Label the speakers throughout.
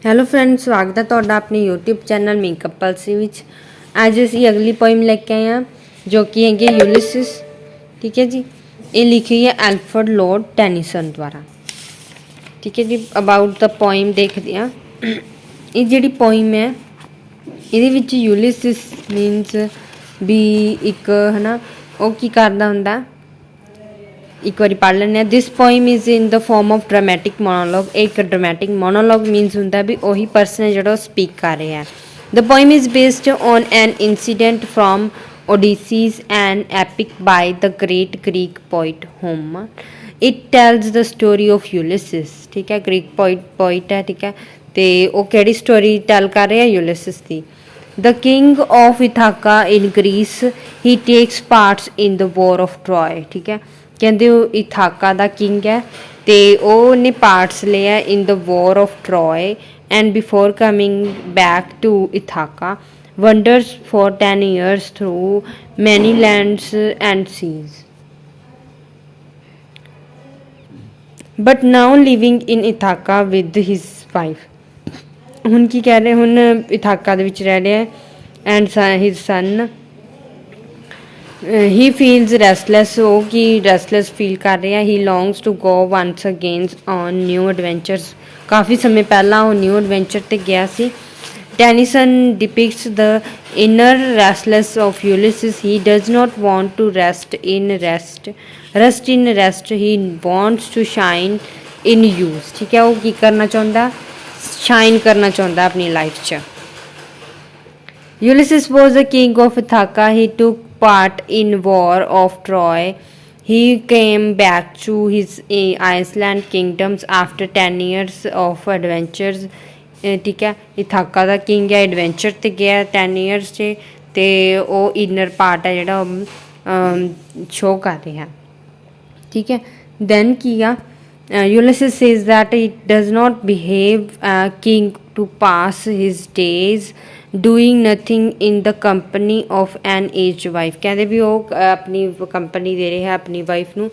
Speaker 1: Hello friend, ਸਵਾਗਤ ਹੈ ਤੁਹਾਡਾ ਆਪਣੇ YouTube ਚੈਨਲ ਮੇਕਅਪ ਪਲਸੀ ਵਿੱਚ। ਅੱਜ ਅਸੀਂ ਅਗਲੀ ਪੋਇਮ ਲੈ ਕੇ ਆਏ ਹਾਂ ਜੋ ਕਿ ਹੈਗੀ ਯੂਲਿਸਿਸ। ਠੀਕ ਹੈ ਜੀ, ਇਹ ਲਿਖੀ ਹੈ ਐਲਫਰਡ ਲॉर्ड ਟੈਨੀਸਨ ਦੁਆਰਾ। ਠੀਕ ਹੈ ਜੀ, ਅਬਾਊਟ ਦਾ ਪੋਇਮ ਦੇਖਦੇ ਹਾਂ। ਇਹ ਜਿਹੜੀ ਪੋਇਮ ਹੈ ਇਹਦੇ ਵਿੱਚ ਯੂਲਿਸਿਸ ਮੀਨਸ ਵੀ ਇੱਕ ਹੈ ਨਾ, ਉਹ ਕੀ ਕਰਦਾ ਹੁੰਦਾ। ਇੱਕ ਵਾਰੀ ਪੜ੍ਹ ਲੈਂਦੇ ਹਾਂ। This poem is in the form of dramatic monologue. ਇੱਕ ਡਰਾਮੈਟਿਕ ਮੋਨੋਲੋਗ ਮੀਨਸ ਹੁੰਦਾ ਵੀ ਉਹੀ ਪਰਸਨ ਹੈ ਜਿਹੜਾ ਉਹ ਸਪੀਕ ਕਰ ਰਿਹਾ। The poem is based on an incident from Ulysses, an epic by the great Greek poet Homer. It tells the story of Ulysses. ठीक है, ग्रीक पोइट है। ठीक है, तो वो केड़ी स्टोरी टेल कर रहे हैं यूलिसिस की। The king of Ithaca in Greece, he takes parts in the war of Troy. ठीक है, कहते वो इथाका दा किंग है तो ਉਹਨੇ ਪਾਰਟਸ ਲਿਆ in the war of Troy, and before coming back to Ithaca wanders for 10 years through many lands and seas, but now living in Ithaca with his wife. ਹੁਣ ਕੀ ਕਹਿ ਰਹੇ, ਹੁਣ ਇਥਾਕਾ ਦੇ ਵਿੱਚ ਰਹਿ ਰਿਹਾ and his son. He feels restless, ਉਹ ਕੀ restless feel ਕਰ ਰਿਹਾ। He longs to go once again on new adventures. ਕਾਫੀ ਸਮੇਂ ਪਹਿਲਾਂ ਉਹ ਨਿਊ ਐਡਵੈਂਚਰ 'ਤੇ ਗਿਆ ਸੀ। Tennyson depicts the inner restless of Ulysses. He does not want to rest in rest. He wants to shine in use. ठीक है, वो की करना चाਹੁੰਦਾ, शाइन करना चाਹੁੰਦਾ अपनी लाइफ 'ਚ। Ulysses was the king of Ithaca. He took part in war of Troy. He came back to his Iceland kingdoms after 10 years of adventures. ठीक है, इथाका ਦਾ ਕਿੰਗ ਹੈ, ਐਡਵੈਂਚਰ 'ਤੇ ਗਿਆ 10 years 'ਚ, ਅਤੇ ਉਹ ਇਨਰ ਪਾਰਟ ਹੈ ਜਿਹੜਾ ਉਹ ਸ਼ੋਅ ਕਰ ਰਿਹਾ। ਠੀਕ ਹੈ, ਦੈਨ ਕੀ ਆ, Ulysses says that it does not behave a king to pass his days doing nothing in the company of an aged wife. ਕਹਿੰਦੇ ਵੀ ਉਹ ਆਪਣੀ ਕੰਪਨੀ ਦੇ ਰਿਹਾ ਆਪਣੀ ਵਾਈਫ ਨੂੰ।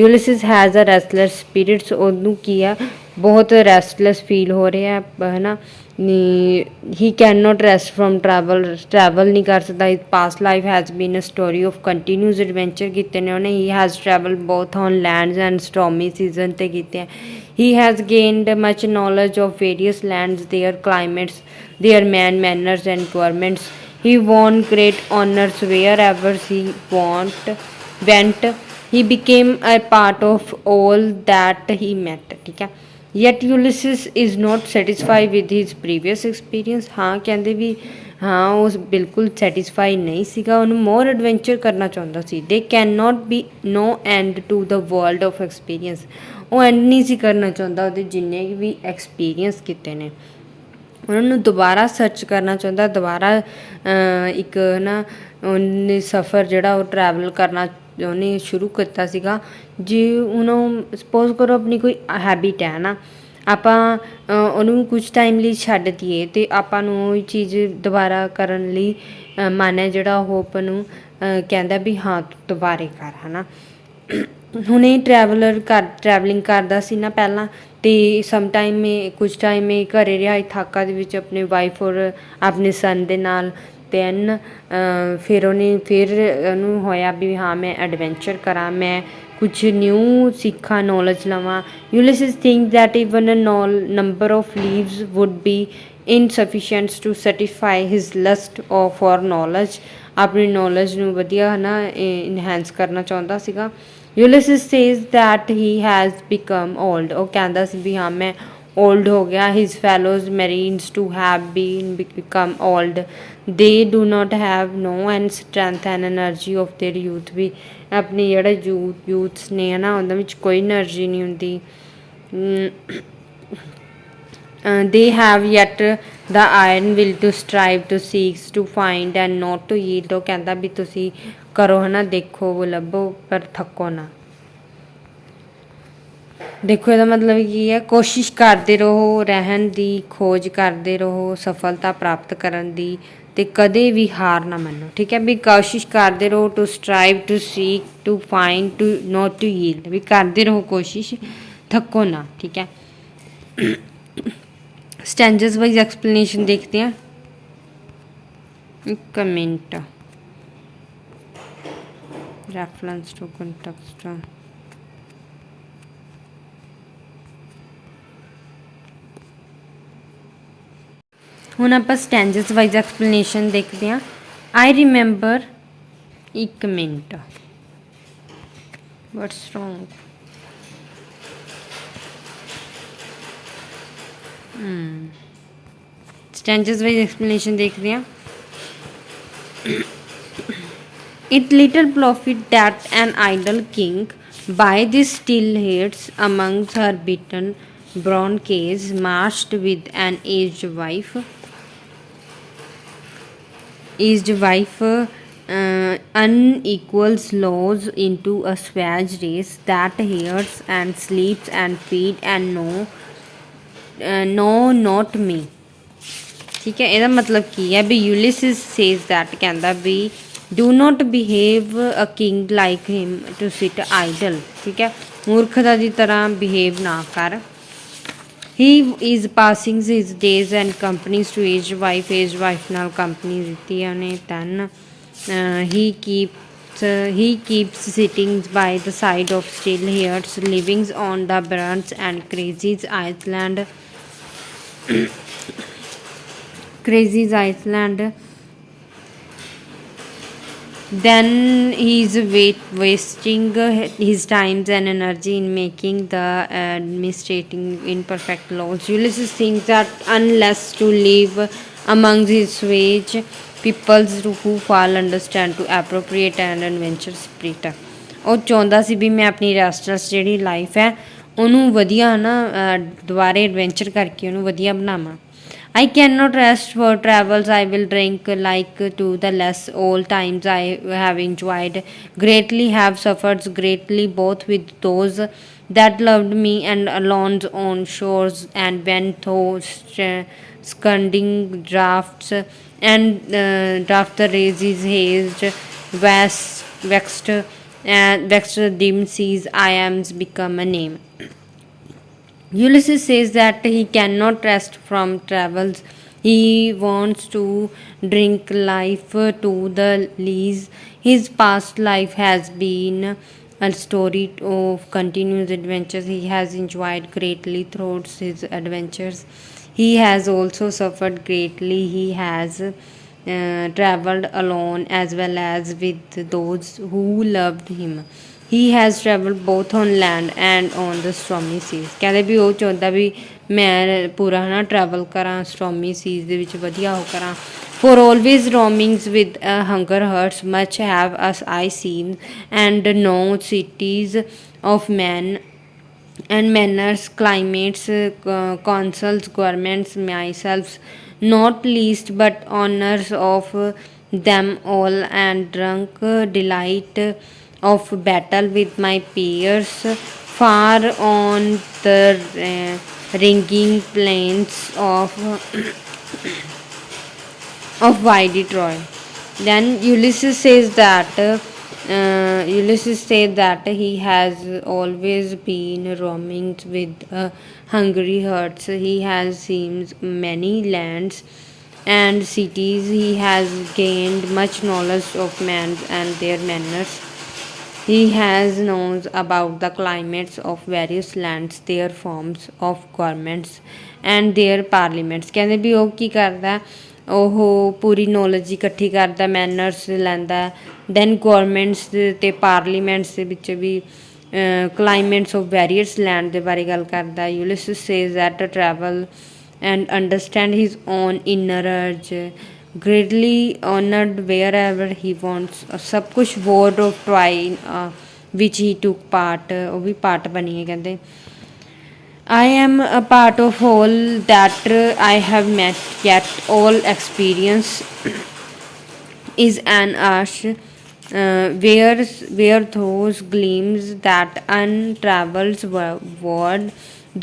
Speaker 1: Ulysses has a restless spirit. ਉਹਨੂੰ ਕੀ ਆ, ਬਹੁਤ ਰੈਸਟਲੈਸ ਫੀਲ ਹੋ ਰਿਹਾ ਹੈ ਨਾ। He can not rest from travel ਨਹੀਂ ਕਰ ਸਕਦਾ। His past life has been a story of continuous adventure ਕੀਤੇ ਨੇ ਉਹਨੇ। He has travel both on lands and stormy seasons 'ਤੇ ਕੀਤੇ ਆ। He has gained much knowledge of various lands, their climates, their manners and governments. He won great honors wherever he went. He became a part of all that he met. ठीक है, yet Ulysses is not satisfied with his previous experience. हाँ ਕਹਿੰਦੇ ਵੀ ਹਾਂ ਉਹ ਬਿਲਕੁਲ satisfy ਨਹੀਂ ਸੀਗਾ, ਉਹਨੂੰ ਮੋਰ ਐਡਵੈਂਚਰ ਕਰਨਾ ਚਾਹੁੰਦਾ ਸੀ। They can not be no end to the world of experience. ਉਹ ਐਂਡ ਨਹੀਂ ਸੀ ਕਰਨਾ ਚਾਹੁੰਦਾ ਉਹਦੇ ਜਿੰਨੇ ਵੀ ਐਕਸਪੀਰੀਅੰਸ ਕੀਤੇ ਨੇ। ਉਹਨਾਂ ਨੂੰ ਦੁਬਾਰਾ ਸਰਚ ਕਰਨਾ ਚਾਹੁੰਦਾ, ਦੁਬਾਰਾ ਇੱਕ ਨਾ ਉਹਨੇ ਸਫ਼ਰ ਜਿਹੜਾ ਉਹ ਟਰੈਵਲ ਕਰਨਾ ਉਹਨੇ ਸ਼ੁਰੂ ਕੀਤਾ ਸੀਗਾ। ਜੇ ਉਹਨੂੰ ਸਪੋਜ਼ ਕਰੋ ਆਪਣੀ ਕੋਈ ਹੈਬਿਟ ਹੈ ਨਾ, ਆਪਾਂ ਉਹਨੂੰ ਕੁਛ ਟਾਈਮ ਲਈ ਛੱਡ ਦਈਏ ਅਤੇ ਆਪਾਂ ਨੂੰ ਉਹ ਚੀਜ਼ ਦੁਬਾਰਾ ਕਰਨ ਲਈ ਮਨ ਹੈ ਜਿਹੜਾ ਉਹ ਆਪਾਂ ਨੂੰ ਕਹਿੰਦਾ ਵੀ ਹਾਂ ਤੂੰ ਦੁਬਾਰੇ ਕਰ, ਹੈ ਨਾ। ਹੁਣ ਇਹ ਟਰੈਵਲਿੰਗ ਕਰਦਾ ਸੀ ਨਾ ਪਹਿਲਾਂ, ਅਤੇ ਕੁਛ ਟਾਈਮ ਇਹ ਘਰੇ ਰਿਹਾ ਇਥਾਕਾ ਦੇ ਵਿੱਚ ਆਪਣੇ ਵਾਈਫ ਔਰ ਆਪਣੇ ਸਨ ਦੇ ਨਾਲ। ਦੈਨ ਫਿਰ ਉਹਨੂੰ ਹੋਇਆ ਵੀ ਹਾਂ ਮੈਂ ਐਡਵੈਂਚਰ ਕਰਾਂ, ਮੈਂ ਕੁਛ ਨਿਊ ਸਿੱਖਾਂ, ਨੌਲੇਜ ਲਵਾਂ। Ulysses thinks that even a number of leaves would be insufficient to satisfy his lust for knowledge. ਆਪਣੀ ਨੌਲੇਜ ਨੂੰ ਵਧੀਆ ਹੈ ਨਾ ਇਨਹੈਂਸ ਕਰਨਾ ਚਾਹੁੰਦਾ ਸੀਗਾ। Ulysses says that he has become old. ਉਹ ਕਹਿੰਦਾ ਸੀ ਵੀ ਹਾਂ ਮੈਂ old ਹੋ ਗਿਆ। His fellows marines to have become old. They do not have no and strength and energy of their youth. ਵੀ ਆਪਣੇ ਜਿਹੜੇ ਯੂਥਸ ਨੇ ਹੈ ਨਾ ਉਹਨਾਂ ਵਿੱਚ ਕੋਈ ਐਨਰਜੀ ਨਹੀਂ ਹੁੰਦੀ। They have yet the iron will to strive to seek to find and not to yield. ਉਹ ਕਹਿੰਦਾ ਵੀ ਤੁਸੀਂ ਕਰੋ ਹੈ ਨਾ, ਦੇਖੋ ਲੱਭੋ ਪਰ ਥੱਕੋ ਨਾ। ਦੇਖੋ ਇਹਦਾ ਮਤਲਬ ਕੀ ਹੈ, ਕੋਸ਼ਿਸ਼ ਕਰਦੇ ਰਹੋ, ਰਹਿਣ ਦੀ ਖੋਜ ਕਰਦੇ ਰਹੋ, ਸਫਲਤਾ ਪ੍ਰਾਪਤ ਕਰਨ ਦੀ, ਅਤੇ ਕਦੇ ਵੀ ਹਾਰ ਨਾ ਮੰਨੋ। ਠੀਕ ਹੈ, ਵੀ ਕੋਸ਼ਿਸ਼ ਕਰਦੇ ਰਹੋ, to strive, to seek, to find, to not to yield, ਵੀ ਕਰਦੇ ਰਹੋ ਕੋਸ਼ਿਸ਼, ਥੱਕੋ ਨਾ। ਠੀਕ ਹੈ, स्टैंजस वाइज एक्सप्लेनेशन देखते हैं। एक मिनट, रेफरेंस टू कंटेक्स्ट। ਹੁਣ ਆਪਾਂ ਸਟੈਂਜਸ ਵਾਈਜ਼ ਐਕਸਪਲੇਨੇਸ਼ਨ ਦੇਖਦੇ ਹਾਂ। ਆਈ ਰਿਮੈਂਬਰ, ਇੱਕ minute, what's wrong, stanzas wise explanation ਦੇਖਦੇ ਹਾਂ। It little profit that an idle king by the still heads amongst her beaten brown case marched with an aged wife unequals laws into a savage race that hears and sleeps and feed and no not me। ठीक है, ਇਹਦਾ ਮਤਲਬ ਕੀ ਹੈ ਵੀ Ulysses says that, ਕਹਿੰਦਾ ਵੀ do not behave a king like him to sit idle। ठीक है, ਮੂਰਖਤਾ ਦੀ ਤਰ੍ਹਾਂ behave ਨਾ ਕਰ। he is passing his days and companies to aged wife ਨਾਲ ਕੰਪਨੀ ਦਿੱਤੀ ਹੈ ਉਹਨੇ। then he keeps sitting by the side of still hairs living on the burns and Crazy's Iceland। Then he is wasting his times and energy in making the administrating imperfect laws। Ulysses thinks that unless to live among his savage peoples who fall understand to appropriate and adventure spirit। ਉਹ ਚਾਹੁੰਦਾ ਸੀ ਵੀ ਮੈਂ ਆਪਣੀ restless ਜਿਹੜੀ life ਹੈ ਉਹਨੂੰ ਵਧੀਆ ਨਾ ਦੁਬਾਰੇ ਐਡਵੈਂਚਰ ਕਰਕੇ ਉਹਨੂੰ ਵਧੀਆ ਬਣਾਵਾਂ। I cannot rest for travels, I will drink like to the less all times I have enjoyed greatly, have suffered greatly both with those that loved me and alone on shores, and when those scunding drafts and draft the raises hazed vexed dim seas I am become a name। Ulysses says that he cannot rest from travels. He wants to drink life to the lees. His past life has been a story of continuous adventures. He has enjoyed greatly throughout his adventures. He has also suffered greatly. He has traveled alone as well as with those who loved him। He has travelled both on land and on the stormy seas। ਕਹਿੰਦੇ ਵੀ ਉਹ ਚਾਹੁੰਦਾ ਵੀ ਮੈਂ ਪੂਰਾ ਹੈ ਨਾ travel ਕਰਾਂ stormy seas ਦੇ ਵਿੱਚ ਵਧੀਆ ਉਹ ਕਰਾਂ। For always roamings with a hunger hurts much have as I seen and know cities of men and manners, climates, consuls, governments, myself not least, but honors of them all, and drunk delight of battle with my peers far on the ringing plains of wide Troy। Then Ulysses says that he has always been roaming with hungry hearts। He has seen many lands and cities. He has gained much knowledge of men and their manners। He has knows about the climates of various lands, their forms of governments and their parliaments। ਕਹਿੰਦੇ ਵੀ ਉਹ ਕੀ ਕਰਦਾ, ਉਹ ਪੂਰੀ knowledge ਇਕੱਠੀ ਕਰਦਾ, manners ਲੈਂਦਾ, then governments ਅਤੇ parliaments ਦੇ ਵਿੱਚ ਵੀ ਕਲਾਈਮੇਟਸ ਆਫ ਵੈਰੀਅਸ ਲੈਂਡ ਦੇ ਬਾਰੇ ਗੱਲ ਕਰਦਾ। Ulysses says that travel and understand his own inner urge, greatly honored wherever he wants। सब कुछ word of Troy which he took part, ਉਹ ਵੀ ਪਾਰਟ ਬਣੀ ਹੈ। ਕਹਿੰਦੇ I am a part of all that I have met, yet all experience is an ash where those gleams that untravels word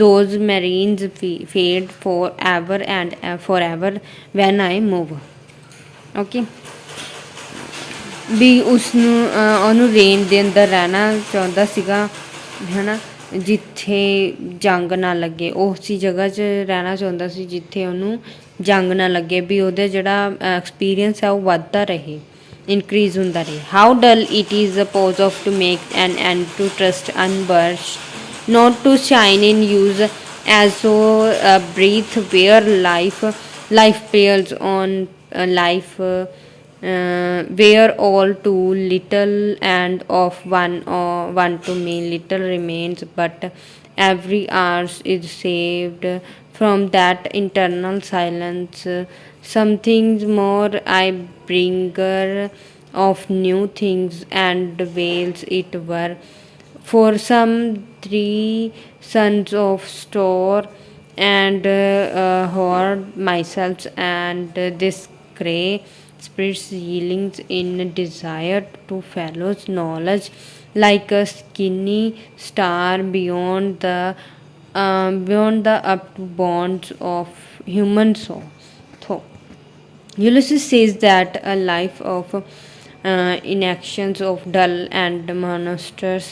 Speaker 1: those marines fade forever and forever when I move। Okay, ਵੀ ਉਸਨੂੰ ਉਹਨੂੰ range ਦੇ ਅੰਦਰ ਰਹਿਣਾ ਚਾਹੁੰਦਾ ਸੀਗਾ ਹੈ ਨਾ, ਜਿੱਥੇ ਜੰਗ ਨਾ ਲੱਗੇ, ਉਸੀ ਜਗ੍ਹਾ 'ਚ ਰਹਿਣਾ ਚਾਹੁੰਦਾ ਸੀ ਜਿੱਥੇ ਉਹਨੂੰ ਜੰਗ ਨਾ ਲੱਗੇ, ਵੀ ਉਹਦਾ ਜਿਹੜਾ ਐਕਸਪੀਰੀਅੰਸ ਹੈ ਉਹ ਵੱਧਦਾ ਰਹੇ, ਇਨਕਰੀਜ਼ ਹੁੰਦਾ ਰਹੇ। How dull it is oppose of to make an end to trust unburnished, not to shine in use as so a breath where life fails on life where all too little and of one to me little remains, but every hour is saved from that internal silence. Something more I bringer of new things and veils it were, for some 3 sons of store and hoard myself and this grey spirit's yieldings in desire to fellows knowledge, like a skinny star beyond the up bonds of human soul. So Ulysses says that a life of inactions of dull and monsters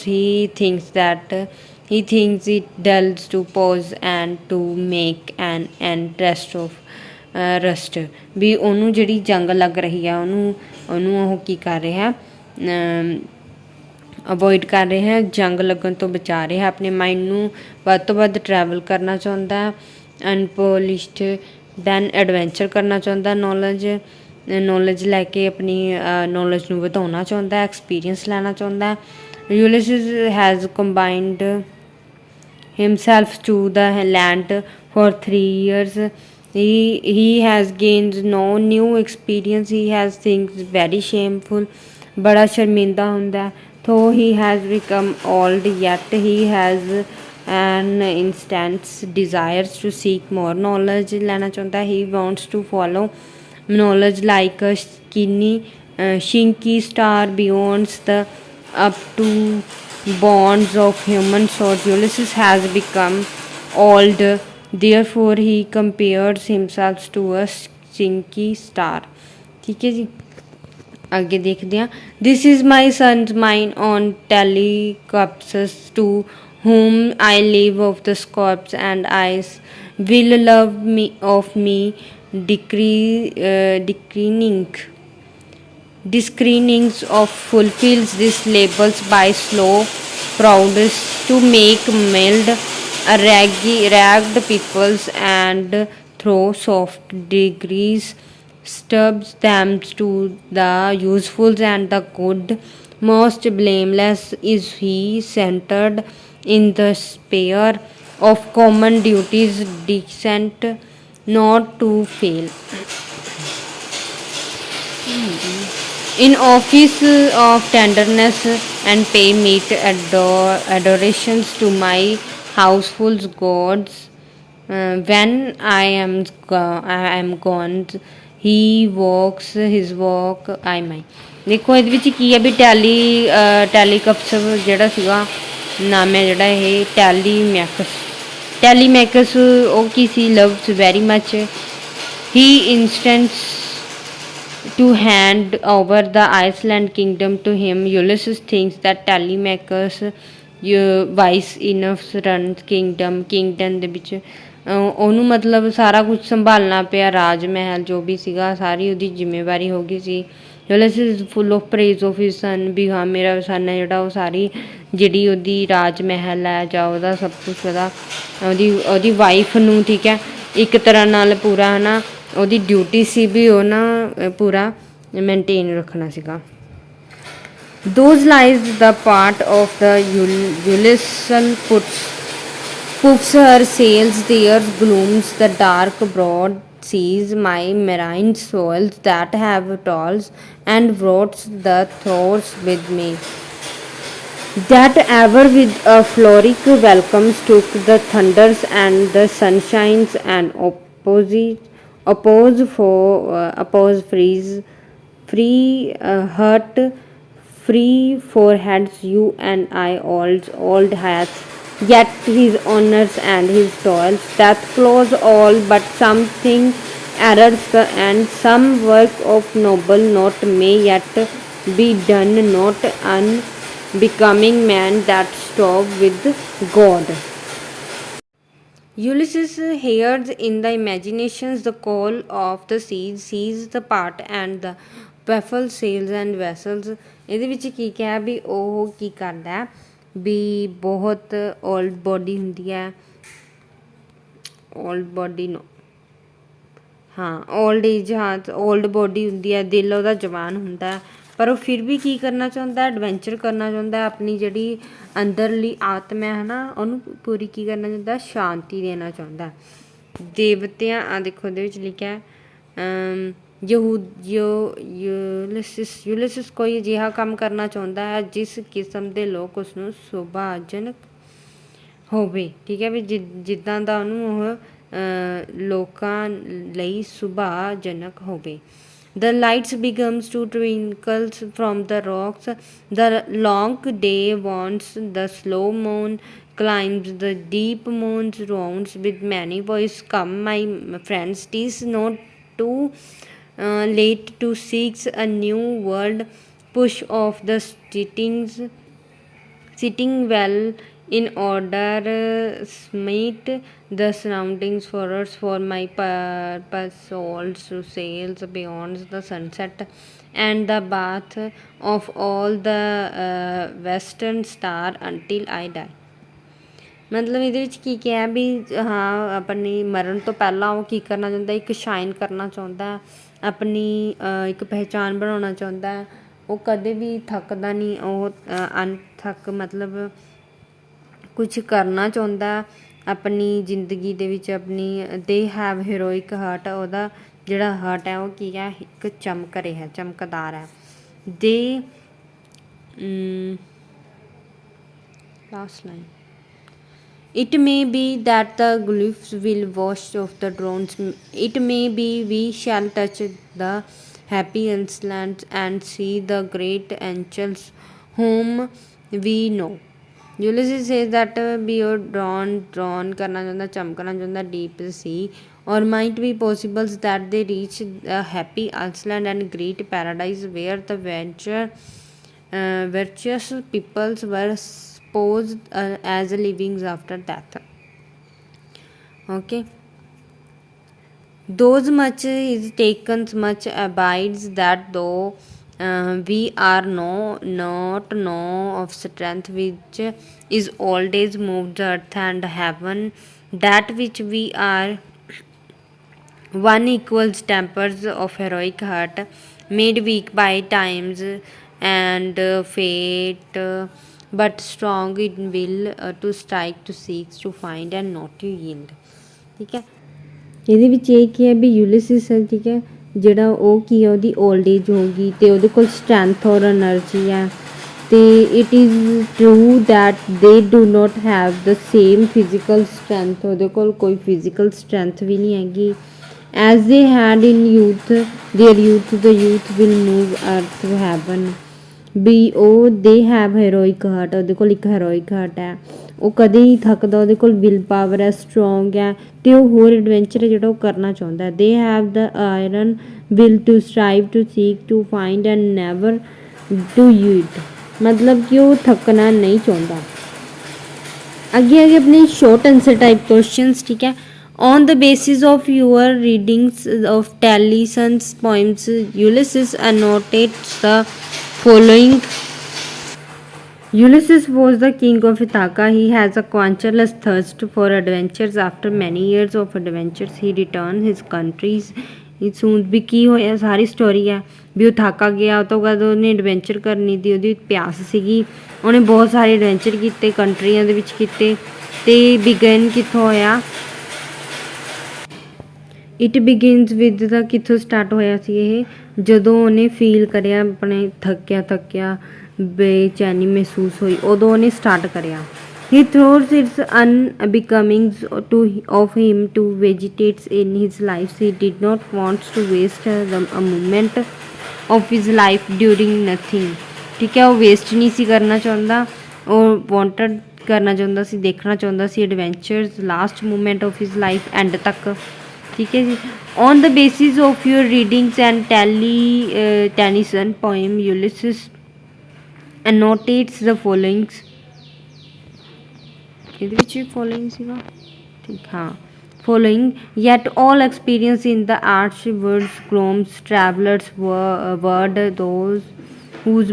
Speaker 1: he thinks it dulls to pause and to make an end rest of rest, ਵੀ ਉਹਨੂੰ ਜਿਹੜੀ ਜੰਗ ਲੱਗ ਰਹੀ ਆ ਉਹਨੂੰ ਉਹ ਕੀ ਕਰ ਰਿਹਾ, ਅਵੋਇਡ ਕਰ ਰਿਹਾ, ਜੰਗ ਲੱਗਣ ਤੋਂ ਬਚਾ ਰਿਹਾ, ਆਪਣੇ ਮਾਈਂਡ ਨੂੰ ਵੱਧ ਤੋਂ ਵੱਧ ਟਰੈਵਲ ਕਰਨਾ ਚਾਹੁੰਦਾ, ਅਨਪੋਲਿਸ਼ਡ ਦੈਨ ਐਡਵੈਂਚਰ ਕਰਨਾ ਚਾਹੁੰਦਾ, ਨੌਲੇਜ ਲੈ ਕੇ ਆਪਣੀ ਨੌਲੇਜ ਨੂੰ ਵਧਾਉਣਾ ਚਾਹੁੰਦਾ, ਐਕਸਪੀਰੀਅੰਸ ਲੈਣਾ ਚਾਹੁੰਦਾ। Ulysses has combined himself to the land for 3 years. He has gained no new experience. He has things very shameful. बड़ा शर्मिंदा ਹੁੰਦਾ, though he has become old, yet he has an intense desires to seek more knowledge ਲੈਣਾ ਚਾਹੁੰਦਾ। He wants to follow knowledge like a shinky star beyond the up to bonds of human soul. Ulysses has become old, therefore he compares himself to a shinky star. ठीक है जी, आगे देखते हैं। This is my son's mind on Telecupsus, to whom I live of the scorps and eyes will love me of me discernings of fulfills these labels by slow proudness to make mild ragged peoples and throw soft degrees stubs them to the useful and the good. Most blameless is he, centered in the sphere of common duties, decent not to fail. In office of tenderness and pay meet adorations to my household gods. When I am gone, he walks his walk I may. ਦੇਖੋ ਇਹਦੇ ਵਿੱਚ ਕੀ ਹੈ ਵੀ ਟੈਲੀਕਪਸ ਜਿਹੜਾ ਸੀਗਾ ਨਾਮ ਹੈ ਜਿਹੜਾ ਇਹ ਟੈਲੀਮੈਕਸ ਉਹ ਕੀ ਸੀ, loves very much, he intends to hand over the Iceland kingdom to him. Ulysses thinks that Telemachus wise enough runs kingdom ਦੇ ਵਿੱਚ ਉਹਨੂੰ ਮਤਲਬ ਸਾਰਾ ਕੁਝ ਸੰਭਾਲਣਾ ਪਿਆ, ਰਾਜ ਮਹਿਲ ਜੋ ਵੀ ਸੀਗਾ ਸਾਰੀ ਉਹਦੀ ਜ਼ਿੰਮੇਵਾਰੀ ਹੋ ਗਈ ਸੀ। Ulysses is full of praise of his son, ਵੀ ਹਾਂ ਮੇਰਾ ਸਨ ਹੈ ਜਿਹੜਾ ਉਹ ਸਾਰੀ ਜਿਹੜੀ ਉਹਦੀ ਰਾਜ ਮਹਿਲ ਹੈ ਜਾਂ ਉਹਦਾ ਸਭ ਕੁਛ ਉਹਦੀ ਵਾਈਫ ਨੂੰ, ਠੀਕ ਹੈ, ਇੱਕ ਤਰ੍ਹਾਂ ਨਾਲ ਪੂਰਾ ਹੈ ਨਾ ਉਹਦੀ ਡਿਊਟੀ ਸੀ ਵੀ ਉਹ ਨਾ ਪੂਰਾ ਮੇਨਟੇਨ ਰੱਖਣਾ ਸੀਗਾ। Those lies the part of the Ulysses puts her sails, there glooms the dark broad seas, my marine souls that have tolls and brought the thoughts with me, that ever with a frolic welcomes took the thunders and the sunshines and oppose free hurt free foreheads, you and I old hath, yet his honors and his toils that flows all, but something errors and some work of noble note may yet be done, not becoming man that strove with God. Ulysses hears in the imaginations the call of the seas, sees the part and the baffled sails and vessels. ਇਹਦੇ ਵਿੱਚ ਕੀ ਕਿਹਾ ਵੀ ਉਹ ਕੀ ਕਰਦਾ ਵੀ ਬਹੁਤ old body ਹੁੰਦੀ ਹੈ, old body ਨੋ ਹਾਂ old age, ਹਾਂ ਓਲਡ ਬੋਡੀ ਹੁੰਦੀ ਹੈ, ਦਿਲ ਉਹਦਾ ਜਵਾਨ ਹੁੰਦਾ, ਪਰ ਉਹ ਫਿਰ ਵੀ ਕੀ ਕਰਨਾ ਚਾਹੁੰਦਾ, ਐਡਵੈਂਚਰ ਕਰਨਾ ਚਾਹੁੰਦਾ, ਆਪਣੀ ਜਿਹੜੀ ਅੰਦਰਲੀ ਆਤਮਾ ਹੈ ਨਾ ਉਹਨੂੰ ਪੂਰੀ ਕੀ ਕਰਨਾ ਚਾਹੁੰਦਾ, ਸ਼ਾਂਤੀ ਦੇਣਾ ਚਾਹੁੰਦਾ। ਦੇਵਤਿਆਂ ਆ ਦੇਖੋ ਉਹਦੇ ਵਿੱਚ ਲਿਖਿਆ ਯੂਲਿਸਿਸ ਕੋਈ ਅਜਿਹਾ ਕੰਮ ਕਰਨਾ ਚਾਹੁੰਦਾ ਹੈ ਜਿਸ ਕਿਸਮ ਦੇ ਲੋਕ ਉਸਨੂੰ ਸੁਭਾਜਨਕ ਹੋਵੇ, ਠੀਕ ਹੈ ਵੀ ਜਿੱਦਾਂ ਦਾ ਉਹਨੂੰ ਉਹ ਲੋਕਾਂ ਲਈ ਸੁਭਾਜਨਕ ਹੋਵੇ। The lights begins to twinkle from the rocks. The long day wants the slow moon climbs the deep moon's rounds with many voices. Come, my friends, 'tis not too late to seek a new world. Push off the sitting well in order, smite the surroundings for us, for my purpose also sails beyond the sunset and the bath of all the western star until I die. ਮਤਲਬ ਇਹਦੇ ਵਿੱਚ ਕੀ ਕਿਹਾ ਵੀ ਹਾਂ ਆਪਣੀ ਮਰਨ ਤੋਂ ਪਹਿਲਾਂ ਉਹ ਕੀ ਕਰਨਾ ਚਾਹੁੰਦਾ, ਇੱਕ ਸ਼ਾਈਨ ਕਰਨਾ ਚਾਹੁੰਦਾ, ਆਪਣੀ ਇੱਕ ਪਹਿਚਾਣ ਬਣਾਉਣਾ ਚਾਹੁੰਦਾ, ਉਹ ਕਦੇ ਵੀ ਥੱਕਦਾ ਨਹੀਂ, ਉਹ ਅਣਥੱਕ ਮਤਲਬ ਕੁਛ ਕਰਨਾ ਚਾਹੁੰਦਾ ਆਪਣੀ ਜ਼ਿੰਦਗੀ ਦੇ ਵਿੱਚ ਆਪਣੀ। ਦੇ ਹੈਵ ਹੀਰੋਇਕ ਹਾਰਟ, ਉਹਦਾ ਜਿਹੜਾ ਹਾਰਟ ਹੈ ਉਹ ਕੀ ਹੈ, ਇੱਕ ਚਮਕ ਰਿਹਾ, ਚਮਕਦਾਰ ਹੈ। ਦੇ last line It may be that the glyphs will wash off the drones. It may be we shall touch the happy islands and see the great angels whom we know. Ulysses says that be drawn करना चाहता, चमकना चाहता deep sea, or might be possible that they reach a happy island and great paradise where the virtuous peoples were posed as livings after death. Okay, those much is taken, much abides, that though we are not know of strength which is always moved earth and heaven, that which we are one equals tempers of heroic heart, made weak by times and fate, but strong in will to strike, to seek, to find and not to yield. ਠੀਕ ਹੈ, ਇਹਦੇ ਵਿੱਚ ਇਹ ਕੀ ਹੈ ਵੀ ਯੂਲਿਸਿਸ ਹੈ, ਠੀਕ ਹੈ, ਜਿਹੜਾ ਉਹ ਕੀ ਹੈ ਉਹਦੀ ਓਲਡ ਏਜ ਹੋ ਗਈ ਅਤੇ ਉਹਦੇ ਕੋਲ ਸਟਰੈਂਥ ਔਰ ਐਨਰਜੀ ਹੈ, ਅਤੇ ਇਟ ਇਜ਼ ਟਰੂ ਦੈਟ ਦੇ do not have the same physical strength, ਉਹਦੇ ਕੋਲ ਕੋਈ ਫਿਜ਼ੀਕਲ ਸਟਰੈਂਥ ਵੀ ਨਹੀਂ ਹੈਗੀ। ਐਜ਼ ਦੇ head in youth there youth, the youth will move ਅਰਥ ਟੂ ਹੈਵਨ, ਵੀ ਉਹ ਦੇ ਹੈਵ ਹੀਰੋਇਕ ਹਾਰਟ, ਉਹਦੇ ਕੋਲ ਇੱਕ ਹੀਰੋਇਕ ਹਾਰਟ ਹੈ, ਉਹ ਕਦੇ ਨਹੀਂ ਥੱਕਦਾ, ਉਹਦੇ ਕੋਲ ਵਿਲ ਪਾਵਰ ਹੈ, ਸਟਰੋਂਗ ਹੈ, ਅਤੇ ਉਹ ਹੋਰ ਐਡਵੈਂਚਰ ਹੈ ਜਿਹੜਾ ਉਹ ਕਰਨਾ ਚਾਹੁੰਦਾ। They have the iron will to strive, to seek, to find and never to yield, ਮਤਲਬ ਕਿ ਉਹ ਥੱਕਣਾ ਨਹੀਂ ਚਾਹੁੰਦਾ। ਅੱਗੇ ਆਪਣੇ ਸ਼ੋਰਟ ਆਨਸਰ ਟਾਈਪ ਕੁਐਸਚਨਸ, ਠੀਕ ਹੈ। On the basis of your readings of Tennyson's poems, Ulysses annotates the following. Ulysses was the king of Ithaca. He has a quenchless thirst for adventures. After many years of adventures, he returned his country's soon ਵੀ ਕੀ ਹੋਇਆ, ਸਾਰੀ story ਹੈ ਵੀ ਉਹ ਥਾਕਾ ਗਿਆ, ਉਹ ਤੋਂ ਬਾਅਦ ਉਹਨੇ adventure ਕਰਨੀ ਦੀ ਉਹਦੀ ਪਿਆਸ ਸੀਗੀ, ਉਹਨੇ ਬਹੁਤ ਸਾਰੇ ਐਡਵੈਂਚਰ ਕੀਤੇ, ਕੰਟਰੀਆਂ ਦੇ ਵਿੱਚ ਕੀਤੇ, ਅਤੇ ਬਿਗਨ ਕਿੱਥੋਂ ਹੋਇਆ, ਇਟ ਬਿਗਿਨਸ ਵਿਦ ਦਾ ਕਿੱਥੋਂ ਸਟਾਰਟ ਹੋਇਆ ਸੀ ਇਹ, ਜਦੋਂ ਉਹਨੇ ਫੀਲ ਕਰਿਆ ਆਪਣੇ ਥੱਕਿਆ ਬੇਚੈਨੀ ਮਹਿਸੂਸ ਹੋਈ, ਉਦੋਂ ਉਹਨੇ ਸਟਾਰਟ ਕਰਿਆ। He throws its unbecomings to of him to vegetates in his life, he did not wants to waste a moment of his life during nothing, ਠੀਕ ਹੈ, ਉਹ ਵੇਸਟ ਨਹੀਂ ਸੀ ਕਰਨਾ ਚਾਹੁੰਦਾ, ਉਹ ਵਾਂਟਡ ਕਰਨਾ ਚਾਹੁੰਦਾ ਸੀ, ਦੇਖਣਾ ਚਾਹੁੰਦਾ ਸੀ adventures last moment of his life end ਤੱਕ, ਠੀਕ ਹੈ ਜੀ। On the basis of your readings and Tennyson poem Ulysses annotates the followings ਇਹਦੇ ਵਿੱਚ ਵੀ following ਸੀਗਾ ਠੀਕ ਹਾਂ following yet all experience in the arts words groms travelers word those whose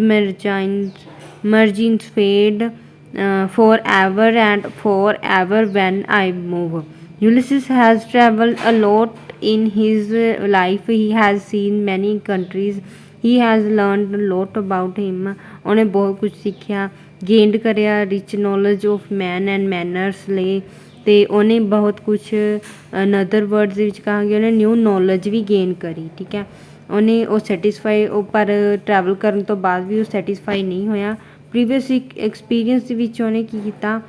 Speaker 1: margins fade forever and forever when I move. Ulysses has traveled a lot in his life. He has seen many countries. He has learned a lot about him. ਉਹਨੇ ਬਹੁਤ ਕੁਝ ਸਿੱਖਿਆ gained ਕਰਿਆ rich knowledge of man and manners ਲਈ ਅਤੇ ਉਹਨੇ ਬਹੁਤ ਕੁਛ ਅਨਦਰ ਵਰਡਸ ਦੇ ਵਿੱਚ ਕਹਾਂਗੇ ਉਹਨੇ ਨਿਊ ਨੌਲੇਜ ਵੀ ਗੇਨ ਕਰੀ ਠੀਕ ਹੈ ਉਹਨੇ ਉਹ ਸੈਟਿਸਫਾਈ ਉਹ ਪਰ ਟਰੈਵਲ ਕਰਨ ਤੋਂ ਬਾਅਦ ਵੀ ਉਹ ਸੈਟਿਸਫਾਈ ਨਹੀਂ ਹੋਇਆ ਪ੍ਰੀਵੀਅਸ ਐਕਸਪੀਰੀਅੰਸ ਦੇ ਵਿੱਚ ਉਹਨੇ ਕੀ ਕੀਤਾ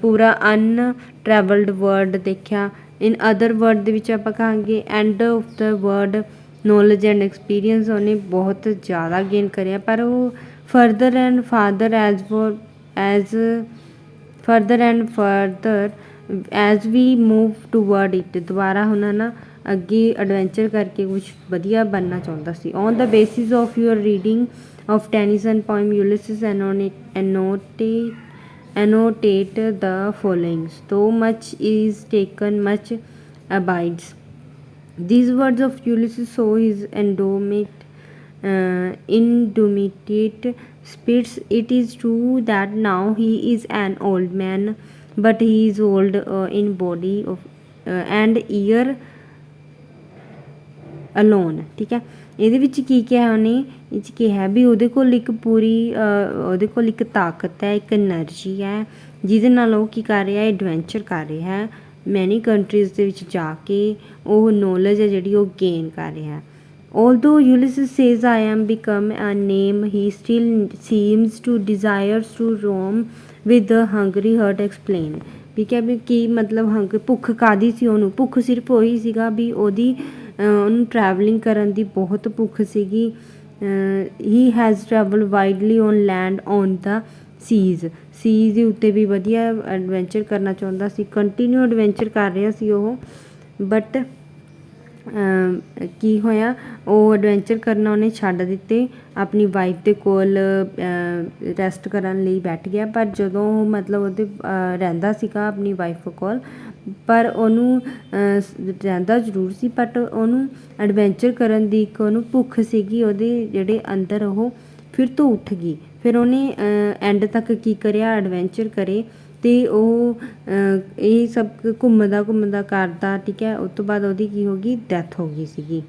Speaker 1: ਪੂਰਾ ਅਨਟਰੈਵਲਡ ਵਰਲਡ ਦੇਖਿਆ ਇਨ ਅਦਰ ਵਰਡ ਦੇ ਵਿੱਚ ਆਪਾਂ ਕਹਾਂਗੇ end of the world knowledge and experience ਉਹਨੇ ਬਹੁਤ ਜ਼ਿਆਦਾ ਗੇਨ ਕਰਿਆ ਪਰ ਉਹ further and further as we move toward it ਦੁਬਾਰਾ ਹੁਣ ਹੈ ਨਾ ਅੱਗੇ ਐਡਵੈਂਚਰ ਕਰਕੇ ਕੁਛ ਵਧੀਆ ਬਣਨਾ ਚਾਹੁੰਦਾ ਸੀ on the basis of your reading of tennyson poem Ulysses annotate the followings though much is taken much abides these words of Ulysses show his indomitable spirits it is true that now he is an old man but he is old in body and ear alone ਠੀਕ ਹੈ ਇਹਦੇ ਵਿੱਚ ਕੀ ਕਿਹਾ ਉਹਨੇ ਇਹ 'ਚ ਕਿਹਾ ਵੀ ਉਹਦੇ ਕੋਲ ਇੱਕ ਪੂਰੀ ਉਹਦੇ ਕੋਲ ਇੱਕ ਤਾਕਤ ਹੈ ਇੱਕ ਐਨਰਜੀ ਹੈ ਜਿਹਦੇ ਨਾਲ ਉਹ ਕੀ ਕਰ ਰਿਹਾ ਐਡਵੈਂਚਰ ਕਰ ਰਿਹਾ ਹੈ ਮੈਨੀ ਕੰਟਰੀਜ਼ ਦੇ ਵਿੱਚ ਜਾ ਕੇ ਉਹ ਨੌਲੇਜ ਹੈ ਜਿਹੜੀ ਉਹ ਗੇਨ ਕਰ ਰਿਹਾ although Ulysses says I am become a name he still seems to desires to roam with the hungry heart explain ਠੀਕ ਹੈ ਵੀ ਕੀ ਮਤਲਬ ਭੁੱਖ ਕਾਹਦੀ ਸੀ ਉਹਨੂੰ ਭੁੱਖ ਸਿਰਫ ਉਹੀ ਸੀਗਾ ਵੀ ਉਹਦੀ ਉਹਨੂੰ ਟਰੈਵਲਿੰਗ ਕਰਨ ਦੀ ਬਹੁਤ ਭੁੱਖ ਸੀਗੀ ਹੀ has travel widely on land on the seas ਦੇ ਉੱਤੇ ਵੀ ਵਧੀਆ ਐਡਵੈਂਚਰ ਕਰਨਾ ਚਾਹੁੰਦਾ ਸੀ ਕੰਟੀਨਿਊ ਐਡਵੈਂਚਰ ਕਰ ਰਿਹਾ ਸੀ ਉਹ ਬਟ ਕੀ ਹੋਇਆ ਉਹ ਐਡਵੈਂਚਰ ਕਰਨਾ ਉਹਨੇ ਛੱਡ ਦਿੱਤੇ ਆਪਣੀ ਵਾਈਫ ਦੇ ਕੋਲ ਰੈਸਟ ਕਰਨ ਲਈ ਬੈਠ ਗਿਆ ਪਰ ਜਦੋਂ ਉਹ ਮਤਲਬ ਉਹਦੇ ਰਹਿੰਦਾ ਸੀਗਾ ਆਪਣੀ ਵਾਈਫ ਕੋਲ ਪਰ ਉਹਨੂੰ ਰਹਿੰਦਾ ਜ਼ਰੂਰ ਸੀ ਬਟ ਉਹਨੂੰ ਐਡਵੈਂਚਰ ਕਰਨ ਦੀ ਇੱਕ ਉਹਨੂੰ ਭੁੱਖ ਸੀਗੀ ਉਹਦੇ ਜਿਹੜੇ ਅੰਦਰ ਉਹ ਫਿਰ ਤੋਂ ਉੱਠ ਗਈ ਫਿਰ ਉਹਨੇ ਐਂਡ ਤੱਕ ਕੀ ਕਰਿਆ ਐਡਵੈਂਚਰ ਕਰੇ ਅਤੇ ਉਹ ਇਹ ਸਭ ਘੁੰਮਦਾ ਕਰਦਾ ਠੀਕ ਹੈ ਉਸ ਤੋਂ ਬਾਅਦ ਉਹਦੀ ਕੀ ਹੋ ਗਈ ਡੈਥ ਹੋ ਗਈ ਸੀਗੀ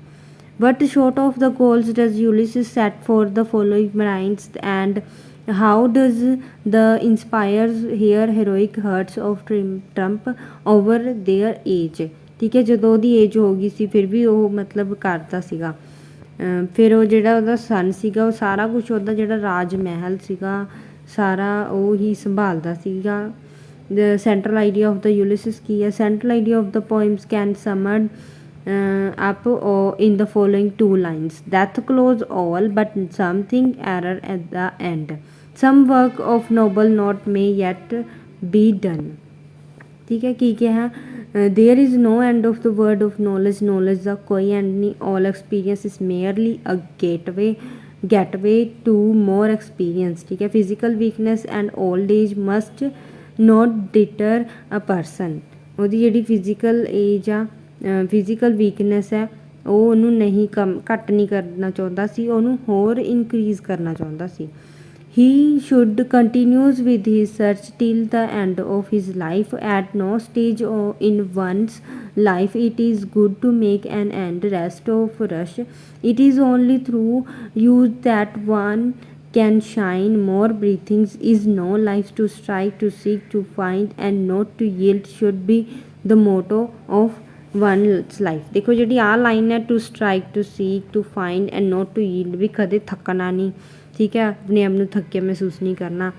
Speaker 1: but short of the goals does Ulysses set for the following minds and how does the inspires here heroic hearts of trump over their age ਠੀਕ ਹੈ ਜਦੋਂ ਉਹਦੀ ਏਜ ਹੋ ਗਈ ਸੀ ਫਿਰ ਵੀ ਉਹ ਮਤਲਬ ਕਰਦਾ ਸੀਗਾ ਫਿਰ ਉਹ ਜਿਹੜਾ ਉਹਦਾ ਸਨ ਸੀਗਾ ਉਹ ਸਾਰਾ ਕੁਛ ਉਹਦਾ ਜਿਹੜਾ ਰਾਜ ਮਹਿਲ ਸੀਗਾ ਸਾਰਾ ਉਹ ਹੀ ਸੰਭਾਲਦਾ ਸੀਗਾ the central idea of the Ulysses ਕੀ ਹੈ central idea of the poems can summed up in the following two lines death close all but something error at the end some work of noble note may yet be done ਠੀਕ ਹੈ ਕੀ ਕਿਹਾ there is no end of the word of knowledge ਦਾ ਕੋਈ end ਨਹੀਂ all experience is merely a gateway to more experience ਠੀਕ ਹੈ physical weakness and old age must not deter a person ਉਹਦੀ ਜਿਹੜੀ physical age ਆ physical weakness ਹੈ ਉਹ ਉਹਨੂੰ ਨਹੀਂ ਘੱਟ ਨਹੀਂ ਕਰਨਾ ਚਾਹੁੰਦਾ ਸੀ ਉਹਨੂੰ ਹੋਰ ਇਨਕਰੀਜ਼ ਕਰਨਾ ਚਾਹੁੰਦਾ ਸੀ he should continues with his search till the end of his life at no stage in one's life it is good to make an end rest of rush it is only through use that one can shine more breathings is no life to strive to seek to find and not to yield should be the motto of one's life ਦੇਖੋ ਜਿਹੜੀ ਆਹ line ਹੈ to strike to seek to find and not to yield ਵੀ ਕਦੇ ਥੱਕਣਾ ਨਹੀਂ ਠੀਕ ਹੈ ਆਪਣੇ ਆਪ ਨੂੰ ਥੱਕਿਆ ਮਹਿਸੂਸ ਨਹੀਂ ਕਰਨਾ